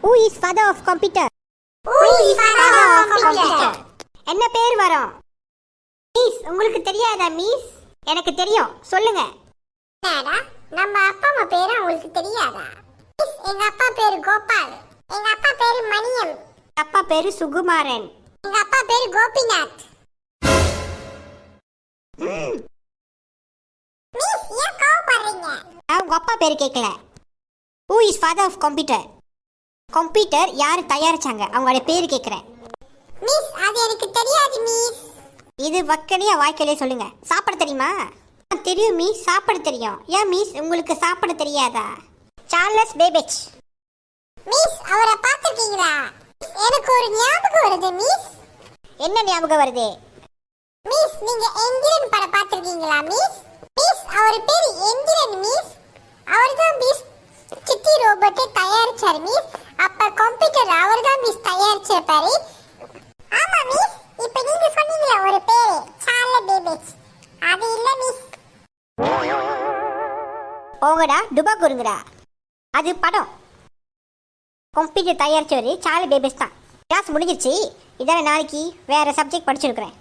Who is father of computer? Who is father of computer? என்ன பேர் வரும்? Miss உங்களுக்கு தெரியாதா மிஸ்? எனக்கு தெரியும், சொல்லுங்க. என்னடா நம்ம அப்பா அம்மா பேரு உங்களுக்கு தெரியாதா? மிஸ் எங்க அப்பா பேரு கோபால், எங்க அப்பா பேரு மணியம், அப்பா பேரு சுகுமாரன், எங்க அப்பா பேரு கோபிநாத். மிஸ் ஏன் கோவப்படுறீங்க? நான் உங்க அப்பா பேரு கேட்கல. Who is father of computer? Computer யார் தயாரிச்சாங்க அவங்களோட பேர் கேட்குறேன். மிஸ் அது எனக்கு தெரியாது மிஸ். இது வக்கனையா வாய்க்கலே சொல்லுங்க. சாப்பிட தெரியுமா? தெரியும் மிஸ், சாப்பிட தெரியும். ஏன் மிஸ் உங்களுக்கு சாப்பிட தெரியாதா? Charles Babbage. மிஸ் அவரை பார்த்திருக்கீங்களா? எனக்கு ஒரு ஞாபகம் வருது மிஸ். என்ன ஞாபகம் வருது? மிஸ் நீங்க எந்திரன் படம் பார்த்திருக்கீங்களா மிஸ்? மிஸ் அவர் பேரு எந்திரன் மிஸ். அவர்தான் மிஸ் சிட்டி ரோபோட்டை தயாரிச்சார் மிஸ். அப்ப கம்ப்யூட்டர் அவர்தான் மிஸ் தயாரிச்சிருப்பாரு. ஆமா மிஸ். இப்போ நீங்க சொன்னீங்களே ஒரு பேரு சார்லஸ் பேபேஜ், அது இல்ல மிஸ். போங்கடா டுபா குருங்கடா. அது படம். கம்ப்யூட்டர் தயாரிச்சவர் சார்லஸ் பேபேஜ் தான். கிளாஸ் முடிஞ்சிருச்சு. இதான நாளைக்கு வேற சப்ஜெக்ட் படிச்சிருக்கிறேன்.